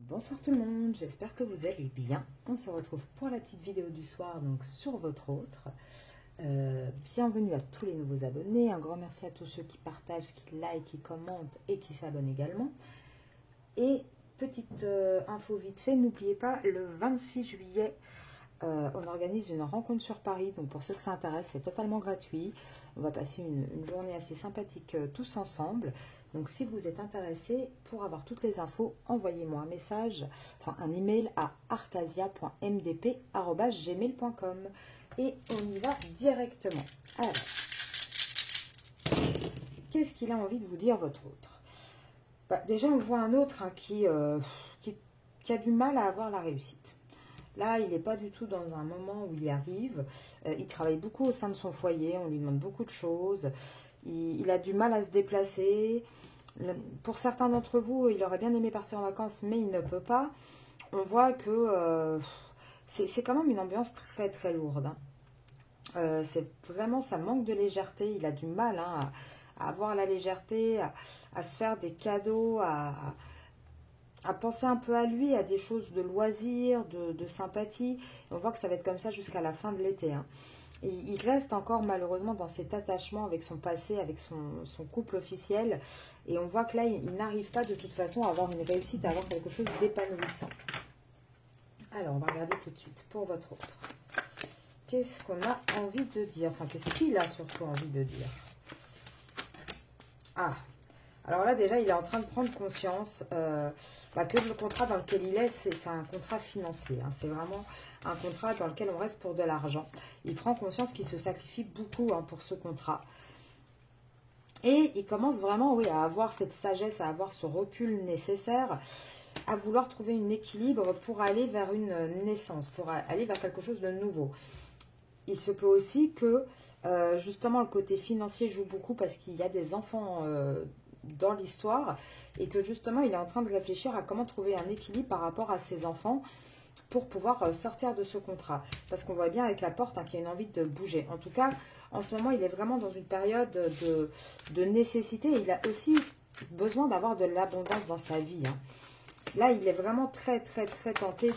Bonsoir tout le monde, j'espère que vous allez bien. On se retrouve pour la petite vidéo du soir, donc sur votre autre. Bienvenue à tous les nouveaux abonnés. Un grand merci à tous ceux qui partagent, qui like, qui commentent et qui s'abonnent également. Et petite info vite fait, n'oubliez pas, le 26 juillet, on organise une rencontre sur Paris. Donc pour ceux que ça intéresse, c'est totalement gratuit. On va passer une journée assez sympathique tous ensemble. Donc si vous êtes intéressé, pour avoir toutes les infos, envoyez-moi un message, enfin un email à arcasia.mdp@gmail.com et on y va directement. Alors, qu'est-ce qu'il a envie de vous dire votre autre? Déjà, on voit un autre qui a du mal à avoir la réussite. Là, il n'est pas du tout dans un moment où il y arrive. Il travaille beaucoup au sein de son foyer, on lui demande beaucoup de choses. Il a du mal à se déplacer. Pour certains d'entre vous, il aurait bien aimé partir en vacances, mais il ne peut pas. On voit que c'est quand même une ambiance très très lourde. C'est vraiment, ça manque de légèreté. Il a du mal à avoir la légèreté, à se faire des cadeaux, à penser un peu à lui, à des choses de loisirs, de sympathie. Et on voit que ça va être comme ça jusqu'à la fin de l'été. Il reste encore malheureusement dans cet attachement avec son passé, avec son couple officiel. Et on voit que là, il n'arrive pas de toute façon à avoir une réussite, à avoir quelque chose d'épanouissant. Alors, on va regarder tout de suite pour votre autre. Qu'est-ce qu'on a envie de dire? Enfin, qu'est-ce qu'il a surtout envie de dire? Ah, alors là, déjà, il est en train de prendre conscience que le contrat dans lequel il est, c'est un contrat financier. C'est vraiment un contrat dans lequel on reste pour de l'argent. Il prend conscience qu'il se sacrifie beaucoup pour ce contrat. Et il commence vraiment à avoir cette sagesse, à avoir ce recul nécessaire, à vouloir trouver un équilibre pour aller vers une naissance, pour aller vers quelque chose de nouveau. Il se peut aussi que, justement, le côté financier joue beaucoup parce qu'il y a des enfants dans l'histoire et que, justement, il est en train de réfléchir à comment trouver un équilibre par rapport à ses enfants pour pouvoir sortir de ce contrat. Parce qu'on voit bien avec la porte qu'il y a une envie de bouger. En tout cas, en ce moment, il est vraiment dans une période de nécessité. Et il a aussi besoin d'avoir de l'abondance dans sa vie. Là, il est vraiment très, très, très tenté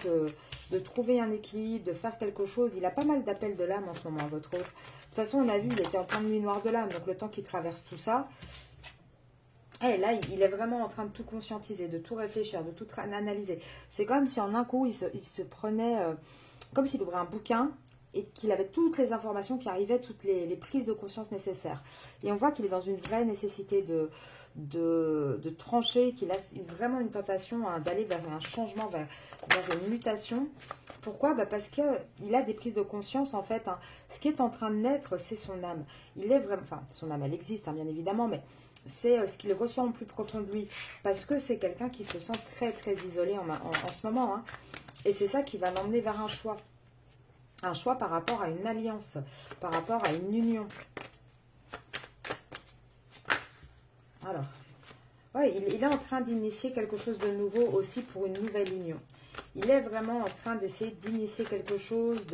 de trouver un équilibre, de faire quelque chose. Il a pas mal d'appels de l'âme en ce moment, votre autre. De toute façon, on a vu, il était en pleine nuit noire de l'âme. Donc, le temps qu'il traverse tout ça, et là, il est vraiment en train de tout conscientiser, de tout réfléchir, de tout analyser. C'est comme si en un coup, il se prenait, comme s'il ouvrait un bouquin et qu'il avait toutes les informations qui arrivaient, toutes les prises de conscience nécessaires. Et on voit qu'il est dans une vraie nécessité de trancher, qu'il a vraiment une tentation d'aller vers un changement, vers une mutation. Pourquoi? Parce qu'il a des prises de conscience, en fait. Ce qui est en train de naître, c'est son âme. Il est vraiment, enfin, son âme, elle existe, bien évidemment, mais c'est ce qu'il ressent au plus profond de lui. Parce que c'est quelqu'un qui se sent très, très isolé en ce moment. Et c'est ça qui va l'emmener vers un choix. Un choix par rapport à une alliance, par rapport à une union. Alors, ouais, il est en train d'initier quelque chose de nouveau aussi pour une nouvelle union. Il est vraiment en train d'essayer d'initier quelque chose,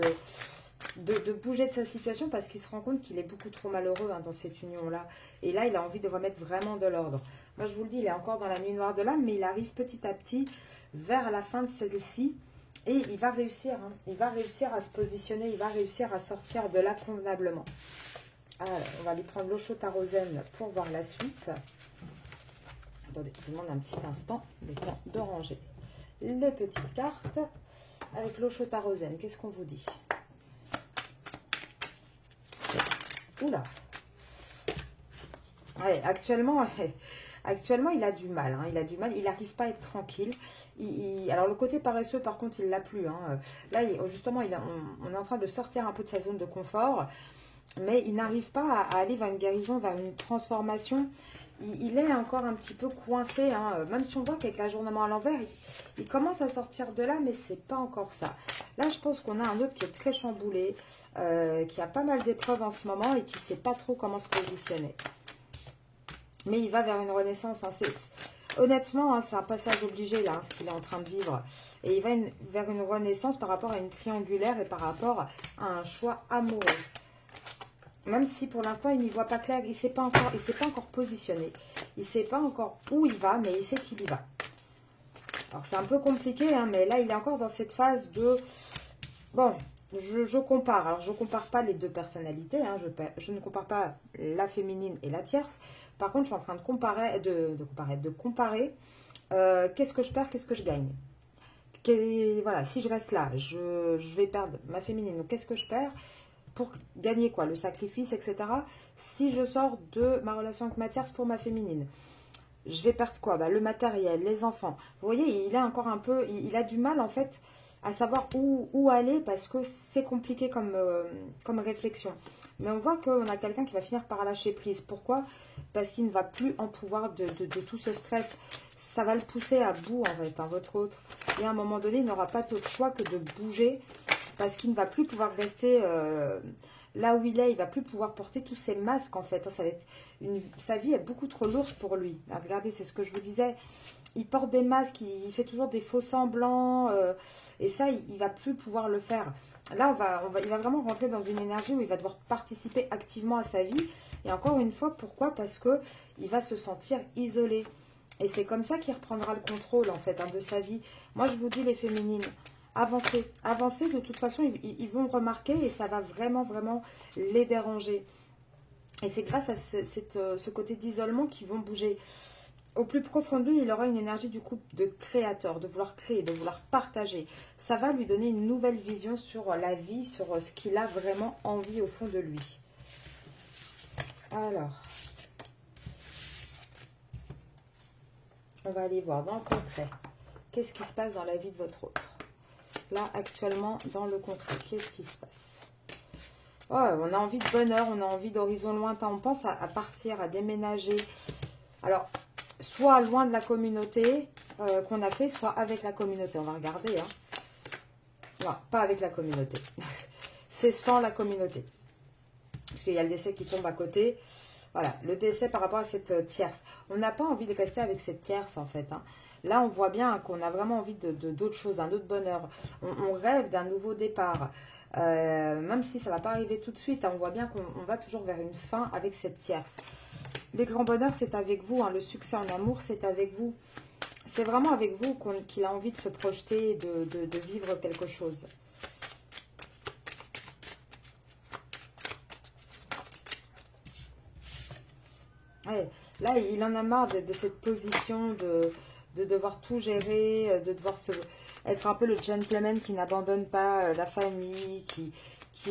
de bouger de sa situation parce qu'il se rend compte qu'il est beaucoup trop malheureux dans cette union-là. Et là, il a envie de remettre vraiment de l'ordre. Moi, je vous le dis, il est encore dans la nuit noire de l'âme, mais il arrive petit à petit vers la fin de celle-ci. Et il va réussir. Il va réussir à se positionner, il va réussir à sortir de là convenablement. Alors, on va lui prendre l'eau chaude arosène pour voir la suite. Attendez, je vous demande un petit instant, le temps de ranger les petites cartes. Avec l'eau chaude arosène, qu'est-ce qu'on vous dit? Oula. Ouais, actuellement, il a du mal. Il a du mal. Il n'arrive pas à être tranquille. Alors, le côté paresseux, par contre, il ne l'a plus. Là, justement, on est en train de sortir un peu de sa zone de confort. Mais il n'arrive pas à aller vers une guérison, vers une transformation. Il est encore un petit peu coincé. Même si on voit qu'avec l'ajournement à l'envers, il commence à sortir de là, mais ce n'est pas encore ça. Là, je pense qu'on a un autre qui est très chamboulé, qui a pas mal d'épreuves en ce moment et qui ne sait pas trop comment se positionner. Mais il va vers une renaissance. Honnêtement, c'est un passage obligé, là, ce qu'il est en train de vivre. Et il va vers une renaissance par rapport à une triangulaire et par rapport à un choix amoureux. Même si pour l'instant, il n'y voit pas clair, il ne s'est pas encore positionné. Il ne sait pas encore où il va, mais il sait qu'il y va. Alors c'est un peu compliqué, hein, mais là il est encore dans cette phase de... Bon, je compare. Alors je ne compare pas les deux personnalités, hein, je ne compare pas la féminine et la tierce. Par contre, je suis en train de comparer, qu'est-ce que je perds, qu'est-ce que je gagne. Voilà, si je reste là, je vais perdre ma féminine. Donc qu'est-ce que je perds pour gagner quoi? Le sacrifice, etc. Si je sors de ma relation avec ma tierce pour ma féminine, je vais perdre quoi? Le matériel, les enfants. Vous voyez, il a encore un peu, il a du mal en fait à savoir où aller parce que c'est compliqué comme réflexion. Mais on voit qu'on a quelqu'un qui va finir par lâcher prise. Pourquoi? Parce qu'il ne va plus en pouvoir de tout ce stress. Ça va le pousser à bout en fait, hein, votre autre. Et à un moment donné, il n'aura pas d'autre choix que de bouger parce qu'il ne va plus pouvoir rester là où il est. Il ne va plus pouvoir porter tous ces masques en fait. Ça va être sa vie est beaucoup trop lourde pour lui. Ah, regardez, c'est ce que je vous disais. Il porte des masques, il fait toujours des faux semblants. Et ça, il ne va plus pouvoir le faire. Là, il va vraiment rentrer dans une énergie où il va devoir participer activement à sa vie. Et encore une fois, pourquoi? Parce qu'il va se sentir isolé. Et c'est comme ça qu'il reprendra le contrôle, en fait, hein, de sa vie. Moi, je vous dis, les féminines, avancez. Avancez, de toute façon, ils vont remarquer et ça va vraiment, vraiment les déranger. Et c'est grâce à ce côté d'isolement qu'ils vont bouger. Au plus profond de lui, il aura une énergie du coup de créateur, de vouloir créer, de vouloir partager. Ça va lui donner une nouvelle vision sur la vie, sur ce qu'il a vraiment envie au fond de lui. Alors, on va aller voir dans le concret. Qu'est-ce qui se passe dans la vie de votre autre? Là, actuellement, dans le concret, qu'est-ce qui se passe? Oh, on a envie de bonheur, on a envie d'horizon lointain. On pense à partir, à déménager. Alors, soit loin de la communauté qu'on a fait, soit avec la communauté. On va regarder. Hein. Non, pas avec la communauté. C'est sans la communauté. Parce qu'il y a le décès qui tombe à côté. Voilà, le décès par rapport à cette tierce. On n'a pas envie de rester avec cette tierce, en fait. Hein. Là, on voit bien qu'on a vraiment envie d'autre chose, d'un autre bonheur. On rêve d'un nouveau départ. Même si ça ne va pas arriver tout de suite, hein, on voit bien qu'on va toujours vers une fin avec cette tierce. Les grands bonheurs, c'est avec vous. Hein, le succès en amour, c'est avec vous. C'est vraiment avec vous qu'il a envie de se projeter, de vivre quelque chose. Ouais, là, il en a marre de cette position de devoir tout gérer, de devoir être un peu le gentleman qui n'abandonne pas la famille, qui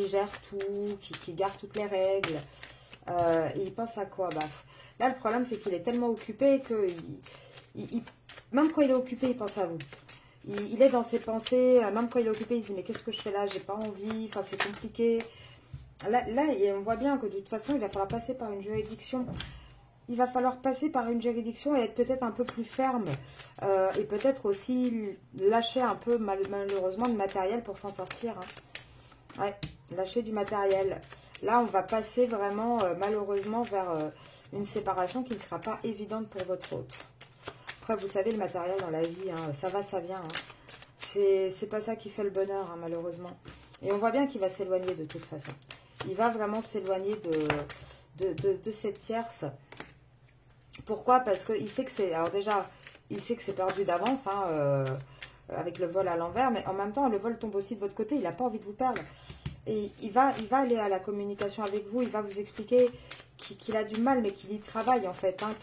gère tout, qui garde toutes les règles. Et il pense à quoi? Là, le problème, c'est qu'il est tellement occupé que même quand il est occupé, il pense à vous. Il est dans ses pensées, même quand il est occupé, il se dit, mais qu'est-ce que je fais là? J'ai pas envie, enfin, c'est compliqué. Là, on voit bien que de toute façon, il va falloir passer par une juridiction. Il va falloir passer par une juridiction et être peut-être un peu plus ferme. Et peut-être aussi lâcher un peu, malheureusement, de matériel pour s'en sortir. Hein. Ouais, lâcher du matériel. Là, on va passer vraiment, malheureusement, vers une séparation qui ne sera pas évidente pour votre autre. Après, vous savez, le matériel dans la vie, hein, ça va, ça vient. Hein. C'est pas ça qui fait le bonheur, hein, malheureusement. Et on voit bien qu'il va s'éloigner de toute façon. Il va vraiment s'éloigner de cette tierce. Pourquoi? Parce qu'il sait que c'est... Alors déjà, il sait que c'est perdu d'avance, hein, avec le vol à l'envers. Mais en même temps, le vol tombe aussi de votre côté. Il n'a pas envie de vous perdre. Et il va aller à la communication avec vous. Il va vous expliquer qu'il a du mal, mais qu'il y travaille en fait. Hein,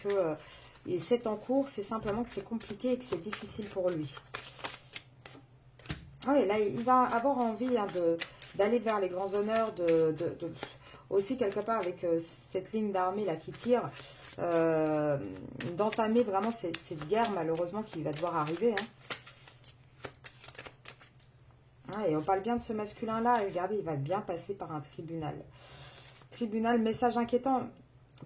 et c'est en cours. C'est simplement que c'est compliqué et que c'est difficile pour lui. Oui, là, il va avoir envie hein, d'aller vers les grands honneurs, aussi quelque part avec cette ligne d'armée là qui tire, d'entamer vraiment cette guerre malheureusement qui va devoir arriver. Hein. Ah, et on parle bien de ce masculin-là, et regardez, il va bien passer par un tribunal. Tribunal, message inquiétant,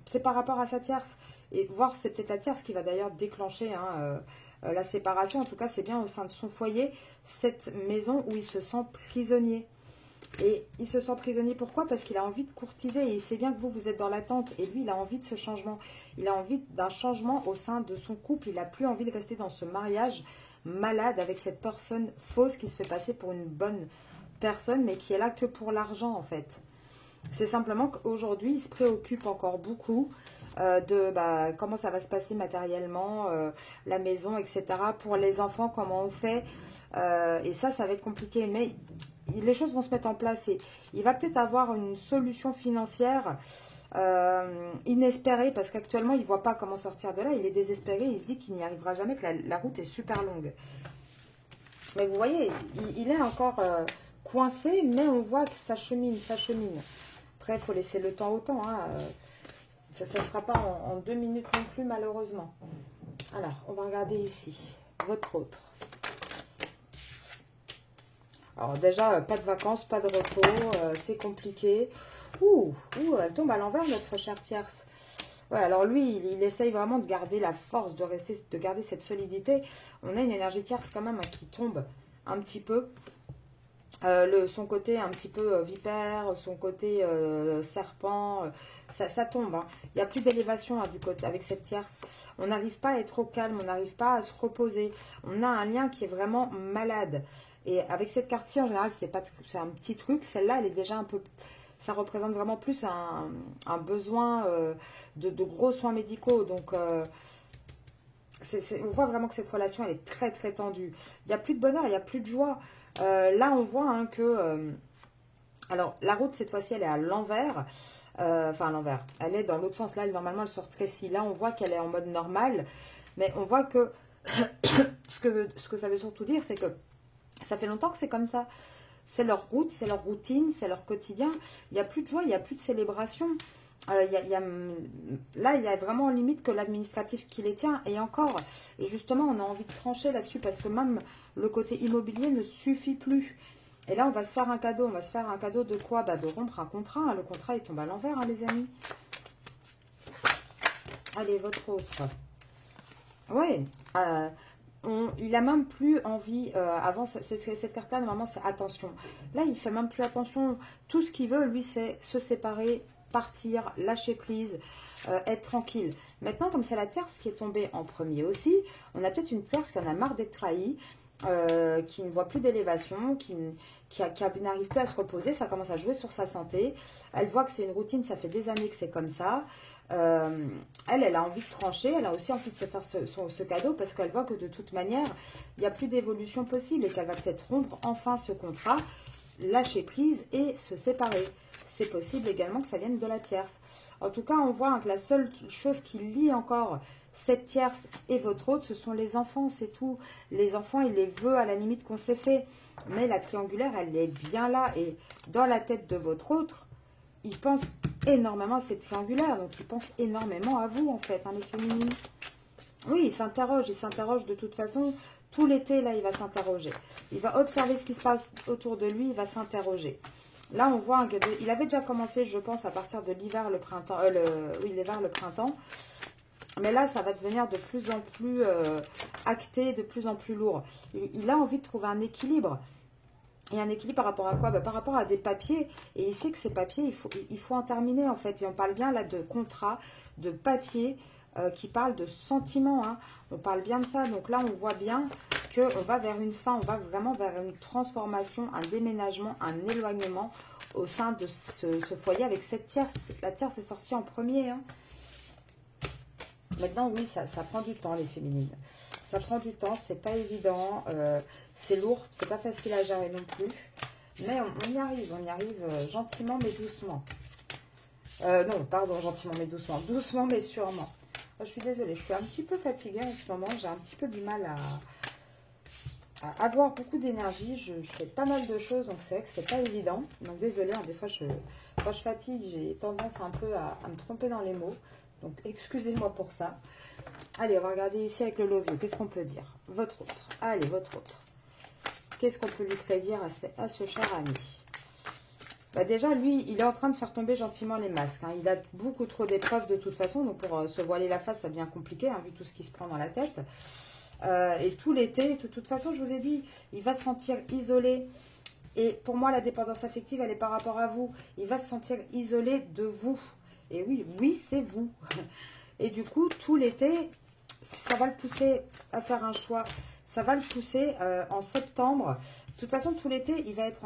c'est par rapport à sa tierce. Et voir, c'est peut-être la tierce qui va d'ailleurs déclencher hein, la séparation. En tout cas, c'est bien au sein de son foyer, cette maison où il se sent prisonnier. Et il se sent prisonnier, pourquoi? Parce qu'il a envie de courtiser. Et il sait bien que vous êtes dans l'attente. Et lui, il a envie de ce changement. Il a envie d'un changement au sein de son couple. Il n'a plus envie de rester dans ce mariage malade avec cette personne fausse qui se fait passer pour une bonne personne, mais qui est là que pour l'argent, en fait. C'est simplement qu'aujourd'hui, il se préoccupe encore beaucoup de comment ça va se passer matériellement, la maison, etc. Pour les enfants, comment on fait. Et ça va être compliqué. Mais les choses vont se mettre en place. Et il va peut-être avoir une solution financière inespérée. Parce qu'actuellement, il ne voit pas comment sortir de là. Il est désespéré. Il se dit qu'il n'y arrivera jamais, que la route est super longue. Mais vous voyez, il est encore coincé. Mais on voit que ça chemine, ça chemine. Après, il faut laisser le temps au temps. Hein. Ça ne sera pas en 2 minutes non plus, malheureusement. Alors, on va regarder ici. Votre autre. Alors déjà, pas de vacances, pas de repos. C'est compliqué. Elle tombe à l'envers, notre chère tierce. Ouais, alors lui, il essaye vraiment de garder la force, de garder cette solidité. On a une énergie tierce quand même qui tombe un petit peu. Son côté un petit peu vipère, son côté serpent, ça tombe. Hein. Il n'y a plus d'élévation du côté avec cette tierce. On n'arrive pas à être au calme, on n'arrive pas à se reposer. On a un lien qui est vraiment malade. Et avec cette carte-ci, en général, c'est un petit truc. Celle-là, elle est déjà un peu... Ça représente vraiment plus un besoin de gros soins médicaux. Donc, on voit vraiment que cette relation, elle est très, très tendue. Il n'y a plus de bonheur, il n'y a plus de joie. Là, on voit que... alors, la route, cette fois-ci, elle est à l'envers. Enfin, à l'envers. Elle est dans l'autre sens. Là, normalement, elle se rétrécit. Là, on voit qu'elle est en mode normal. Mais on voit que... ce que ça veut surtout dire, c'est que ça fait longtemps que c'est comme ça. C'est leur route, c'est leur routine, c'est leur quotidien. Il n'y a plus de joie, il n'y a plus de célébration. Là, il y a vraiment limite que l'administratif qui les tient. Et encore, et justement, on a envie de trancher là-dessus parce que même le côté immobilier ne suffit plus. Et là, on va se faire un cadeau. On va se faire un cadeau de quoi? De rompre un contrat. Hein. Le contrat, il tombe à l'envers, hein, les amis. Allez, votre autre. Oui, il a même plus envie, avant cette carte-là, normalement c'est attention. Là, il fait même plus attention. Tout ce qu'il veut, lui, c'est se séparer, partir, lâcher prise, être tranquille. Maintenant, comme c'est la tierce qui est tombée en premier aussi, on a peut-être une tierce qui en a marre d'être trahie, qui ne voit plus d'élévation, qui n'arrive plus à se reposer. Ça commence à jouer sur sa santé. Elle voit que c'est une routine, ça fait des années que c'est comme ça. Elle a envie de trancher, elle a aussi envie de se faire ce cadeau parce qu'elle voit que de toute manière, il n'y a plus d'évolution possible et qu'elle va peut-être rompre enfin ce contrat, lâcher prise et se séparer. C'est possible également que ça vienne de la tierce. En tout cas, on voit que la seule chose qui lie encore cette tierce et votre autre, ce sont les enfants, c'est tout. Les enfants, il les veut à la limite qu'on s'est fait. Mais la triangulaire, elle est bien là et dans la tête de votre autre, il pense énormément à cette triangulaire, donc il pense énormément à vous en fait, hein, les féminines. Oui, il s'interroge de toute façon. Tout l'été, là, il va s'interroger. Il va observer ce qui se passe autour de lui, il va s'interroger. Là, on voit qu'il avait déjà commencé, je pense, à partir de l'hiver, le printemps. L'hiver, le printemps. Mais là, ça va devenir de plus en plus acté, de plus en plus lourd. Il a envie de trouver un équilibre. Et un équilibre par rapport à quoi? Par rapport à des papiers. Et il sait que ces papiers, il faut en terminer en fait. Et on parle bien là de contrats, de papiers qui parlent de sentiments. Hein. On parle bien de ça. Donc là, on voit bien qu'on va vers une fin. On va vraiment vers une transformation, un déménagement, un éloignement au sein de ce foyer avec cette tierce. La tierce est sortie en premier. Hein. Maintenant, oui, ça prend du temps, les féminines. Ça prend du temps, c'est pas évident, c'est lourd, c'est pas facile à gérer non plus. Mais on y arrive gentiment mais doucement. Non, pardon, gentiment mais doucement. Doucement mais sûrement. Je suis désolée, je suis un petit peu fatiguée en ce moment. J'ai un petit peu du mal à avoir beaucoup d'énergie. Je fais pas mal de choses, donc c'est vrai que c'est pas évident. Donc désolée, hein, des fois, quand je fatigue, j'ai tendance un peu à me tromper dans les mots. Donc excusez-moi pour ça. Allez, on va regarder ici avec le Love You. Qu'est-ce qu'on peut dire? Votre autre. Allez, votre autre. Qu'est-ce qu'on peut lui prédire à ce cher ami? Déjà, lui, il est en train de faire tomber gentiment les masques. Hein. Il a beaucoup trop d'épreuves de toute façon. Donc, pour se voiler la face, ça devient compliqué, hein, vu tout ce qui se prend dans la tête. Et tout l'été, de toute façon, je vous ai dit, il va se sentir isolé. Et pour moi, la dépendance affective, elle est par rapport à vous. Il va se sentir isolé de vous. Et oui, c'est vous. Et du coup, tout l'été, ça va le pousser à faire un choix. Ça va le pousser en septembre. De toute façon, tout l'été, il va être,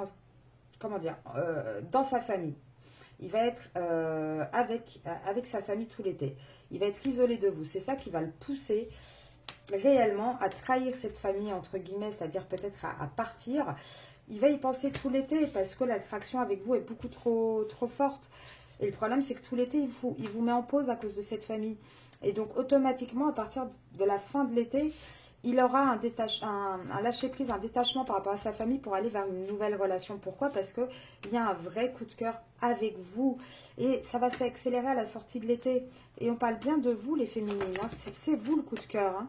dans sa famille. il va être avec sa famille tout l'été. Il va être isolé de vous. C'est ça qui va le pousser réellement à trahir cette famille, entre guillemets, c'est-à-dire peut-être à partir. Il va y penser tout l'été parce que l'attraction avec vous est beaucoup trop forte. Et le problème, c'est que tout l'été, il vous met en pause à cause de cette famille. Et donc, automatiquement, à partir de la fin de l'été, il aura un lâcher-prise, un détachement par rapport à sa famille pour aller vers une nouvelle relation. Pourquoi? Parce qu'il y a un vrai coup de cœur avec vous. Et ça va s'accélérer à la sortie de l'été. Et on parle bien de vous, les féminines. Hein. C'est vous le coup de cœur. Hein.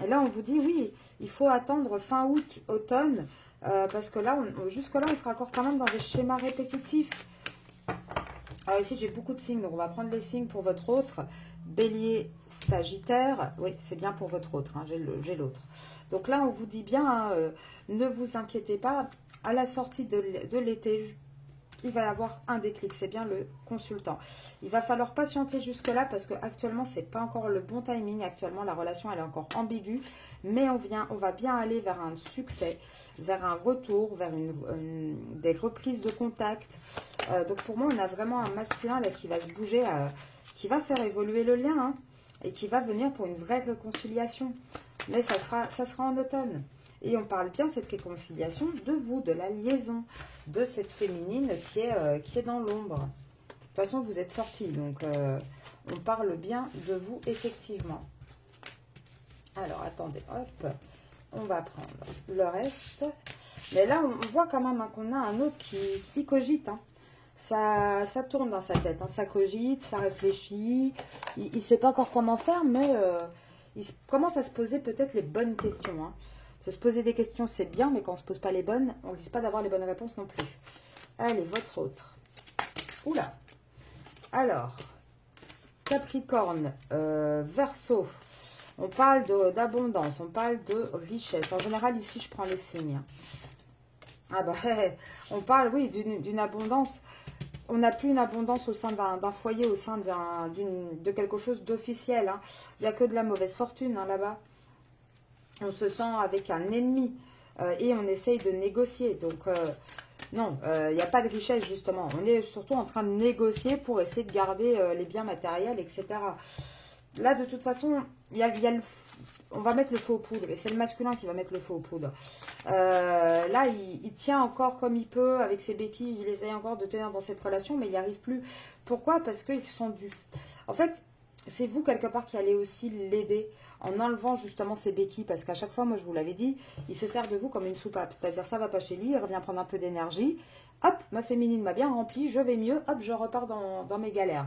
Et là, on vous dit, oui, il faut attendre fin août, automne. Parce que là, jusque-là, on sera encore quand même dans des schémas répétitifs. Alors ici, j'ai beaucoup de signes. Donc, on va prendre les signes pour votre autre. Bélier, Sagittaire, oui, c'est bien pour votre autre, hein, j'ai l'autre. Donc là, on vous dit bien, hein, ne vous inquiétez pas, à la sortie de l'été, il va y avoir un déclic, c'est bien le consultant. Il va falloir patienter jusque-là parce qu'actuellement, ce n'est pas encore le bon timing. Actuellement, la relation, elle est encore ambiguë, mais on va bien aller vers un succès, vers un retour, vers des reprises de contact. Donc pour moi, on a vraiment un masculin là qui va se bouger, qui va faire évoluer le lien hein, et qui va venir pour une vraie réconciliation. Mais ça sera en automne. Et on parle bien cette réconciliation de vous, de la liaison, de cette féminine qui est dans l'ombre. De toute façon, vous êtes sortis, donc on parle bien de vous, effectivement. Alors, attendez, hop, on va prendre le reste. Mais là, on voit quand même hein, qu'on a un autre qui cogite, hein. Ça tourne dans sa tête, hein. Ça cogite, ça réfléchit. Il ne sait pas encore comment faire, mais il commence à se poser peut-être les bonnes questions. Hein. Se poser des questions, c'est bien, mais quand on ne se pose pas les bonnes, on ne risque pas d'avoir les bonnes réponses non plus. Allez, votre autre. Oula. Alors, Capricorne, Verseau. On parle d'abondance, on parle de richesse. En général, ici, je prends les signes. Ah bah, on parle, oui, d'une abondance. On n'a plus une abondance au sein d'un foyer, au sein de quelque chose d'officiel. Hein. Il n'y a que de la mauvaise fortune hein, là-bas. On se sent avec un ennemi et on essaye de négocier. Donc, non, il n'y a pas de richesse, justement. On est surtout en train de négocier pour essayer de garder les biens matériels, etc. Là, de toute façon, on va mettre le feu aux poudres. Et c'est le masculin qui va mettre le feu aux poudres. Là, il tient encore comme il peut avec ses béquilles. Il essaie encore de tenir dans cette relation, mais il n'y arrive plus. Pourquoi? Parce qu'ils sont du... En fait, c'est vous, quelque part, qui allez aussi l'aider en enlevant justement ses béquilles. Parce qu'à chaque fois, moi, je vous l'avais dit, il se sert de vous comme une soupape. C'est-à-dire, ça va pas chez lui, il revient prendre un peu d'énergie. Hop, ma féminine m'a bien rempli, je vais mieux. Hop, je repars dans mes galères.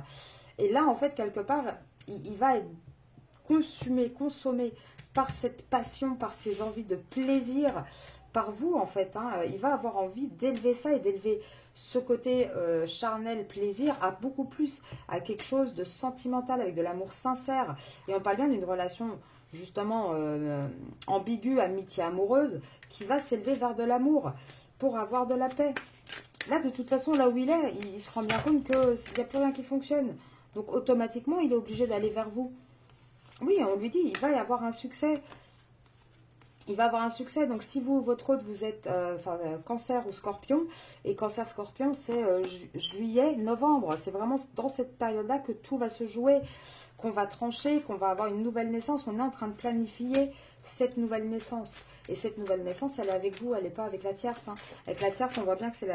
Et là, en fait, quelque part, il va être consommé par cette passion, par ces envies de plaisir, par vous, en fait. Hein. Il va avoir envie d'élever ça et d'élever ce côté charnel, plaisir, à beaucoup plus, à quelque chose de sentimental, avec de l'amour sincère. Et on parle bien d'une relation, justement, ambiguë, amitié amoureuse, qui va s'élever vers de l'amour pour avoir de la paix. Là, de toute façon, là où il est, il se rend bien compte qu'il n'y a plus rien qui fonctionne. Donc, automatiquement, il est obligé d'aller vers vous. Oui, on lui dit, il va y avoir un succès. Il va avoir un succès. Donc, si vous, votre autre, vous êtes cancer ou scorpion, et cancer-scorpion, c'est juillet, novembre. C'est vraiment dans cette période-là que tout va se jouer, qu'on va trancher, qu'on va avoir une nouvelle naissance. On est en train de planifier cette nouvelle naissance. Et cette nouvelle naissance, elle est avec vous, elle n'est pas avec la tierce. Hein. Avec la tierce, on voit bien que c'est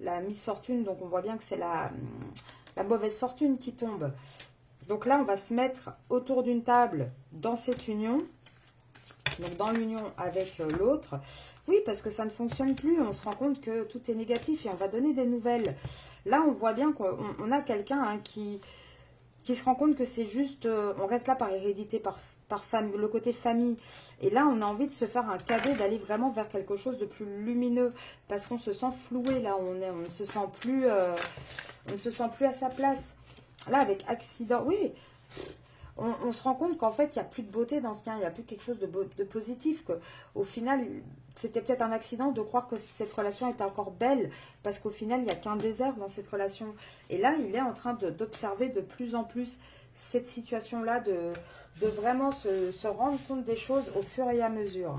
la misfortune, donc on voit bien que c'est la mauvaise fortune qui tombe. Donc là, on va se mettre autour d'une table dans cette union, donc dans l'union avec l'autre. Oui, parce que ça ne fonctionne plus, on se rend compte que tout est négatif et on va donner des nouvelles. Là, on voit bien qu'on a quelqu'un hein, qui se rend compte que c'est juste, on reste là par hérédité, par le côté famille. Et là, on a envie de se faire un cadeau, d'aller vraiment vers quelque chose de plus lumineux, parce qu'on se sent floué, là, on ne se sent plus à sa place. Là, avec accident, oui, on se rend compte qu'en fait, il n'y a plus de beauté dans ce lien, il n'y a plus quelque chose de positif. Au final, c'était peut-être un accident de croire que cette relation était encore belle, parce qu'au final, il n'y a qu'un désert dans cette relation. Et là, il est en train d'observer de plus en plus cette situation-là, de vraiment se rendre compte des choses au fur et à mesure.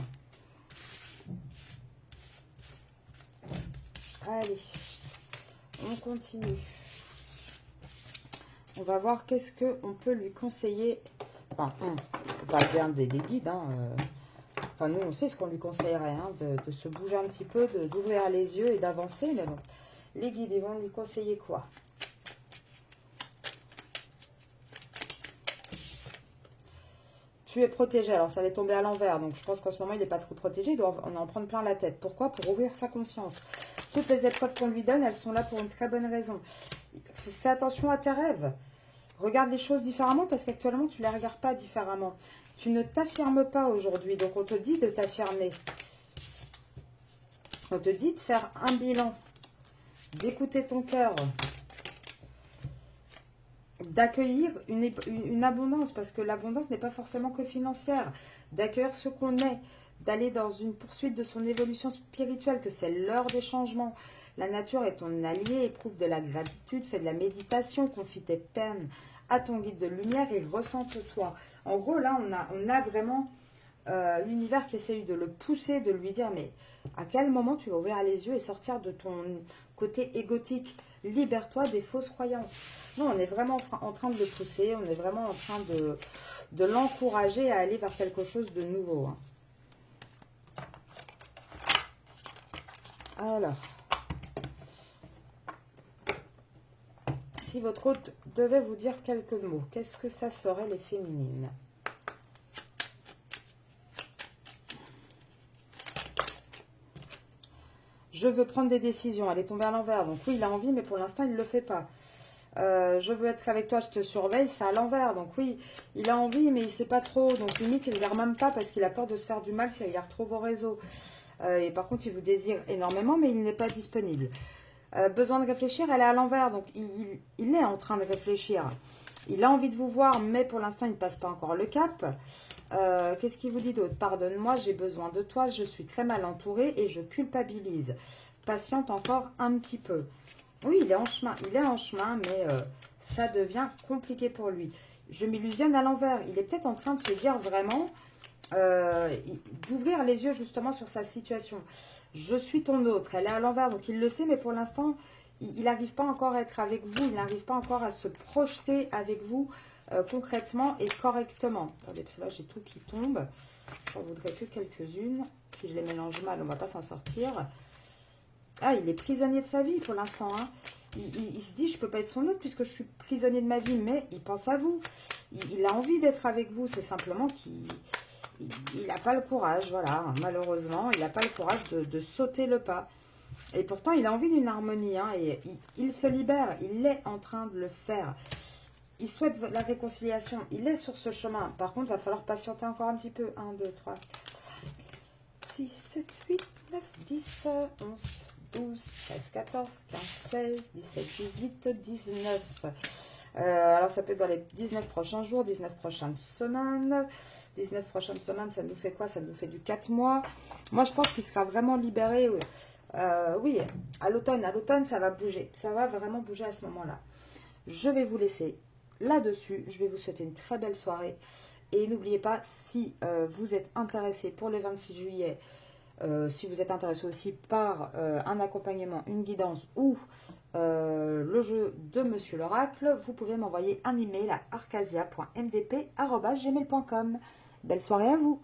Allez, on continue. On va voir qu'est-ce qu'on peut lui conseiller. Enfin, on parle bien des guides. Hein, enfin, nous, on sait ce qu'on lui conseillerait. Hein, de se bouger un petit peu, d'ouvrir les yeux et d'avancer. Mais bon, les guides, ils vont lui conseiller quoi? Tu es protégé. Alors, ça allait tomber à l'envers. Donc, je pense qu'en ce moment, il n'est pas trop protégé. Il doit en prendre plein la tête. Pourquoi? Pour ouvrir sa conscience. Toutes les épreuves qu'on lui donne, elles sont là pour une très bonne raison. Fais attention à tes rêves. Regarde les choses différemment parce qu'actuellement, tu ne les regardes pas différemment. Tu ne t'affirmes pas aujourd'hui. Donc, on te dit de t'affirmer. On te dit de faire un bilan. D'écouter ton cœur. D'accueillir une abondance, parce que l'abondance n'est pas forcément que financière, d'accueillir ce qu'on est, d'aller dans une poursuite de son évolution spirituelle, que c'est l'heure des changements. La nature est ton allié, éprouve de la gratitude, fais de la méditation, confie tes peines à ton guide de lumière et ressente-toi. En gros, là, on a vraiment l'univers qui essaye de le pousser, de lui dire, mais à quel moment tu vas ouvrir les yeux et sortir de ton côté égotique? Libère-toi des fausses croyances. Non, on est vraiment en train de le pousser, on est vraiment en train de l'encourager à aller vers quelque chose de nouveau. Hein. Alors, si votre hôte devait vous dire quelques mots, qu'est-ce que ça serait les féminines? Je veux prendre des décisions. Elle est tombée à l'envers. Donc oui, il a envie, mais pour l'instant, il ne le fait pas. Je veux être avec toi, je te surveille, c'est à l'envers. Donc oui, il a envie, mais il ne sait pas trop. Donc limite, il ne regarde même pas parce qu'il a peur de se faire du mal s'il regarde trop vos réseaux. Et par contre, il vous désire énormément, mais il n'est pas disponible. Besoin de réfléchir, elle est à l'envers. Donc il est en train de réfléchir. Il a envie de vous voir, mais pour l'instant, il ne passe pas encore le cap. Qu'est-ce qu'il vous dit d'autre? Pardonne-moi, j'ai besoin de toi, je suis très mal entourée et je culpabilise. Patiente encore un petit peu. Oui, il est en chemin, mais ça devient compliqué pour lui. Je m'illusionne à l'envers. Il est peut-être en train de se dire vraiment, d'ouvrir les yeux justement sur sa situation. Je suis ton autre, elle est à l'envers, donc il le sait, mais pour l'instant, il n'arrive pas encore à être avec vous, il n'arrive pas encore à se projeter avec vous concrètement et correctement. Attendez, parce que là, j'ai tout qui tombe. J'en voudrais que quelques-unes. Si je les mélange mal, on ne va pas s'en sortir. Ah, il est prisonnier de sa vie pour l'instant. Hein. Il se dit, je ne peux pas être son autre puisque je suis prisonnier de ma vie. Mais il pense à vous. Il a envie d'être avec vous. C'est simplement qu'il n'a pas le courage. Voilà, malheureusement, il n'a pas le courage de sauter le pas. Et pourtant, il a envie d'une harmonie. Hein, et il se libère. Il est en train de le faire. Il souhaite la réconciliation. Il est sur ce chemin. Par contre, il va falloir patienter encore un petit peu. 1, 2, 3, 4, 6, 7, 8, 9, 10, 11, 12, 13, 14, 15, 16, 17, 18, 19. Alors, ça peut être dans les 19 prochains jours, 19 prochaines semaines. 19 prochaines semaines, ça nous fait quoi? Ça nous fait du 4 mois. Moi, je pense qu'il sera vraiment libéré. Oui, à l'automne. À l'automne, ça va bouger. Ça va vraiment bouger à ce moment-là. Je vais vous laisser là-dessus. Je vais vous souhaiter une très belle soirée. Et n'oubliez pas, si vous êtes intéressé pour le 26 juillet, si vous êtes intéressé aussi par un accompagnement, une guidance ou le jeu de Monsieur l'Oracle, vous pouvez m'envoyer un email à arcasia.mdp@gmail.com. Belle soirée à vous!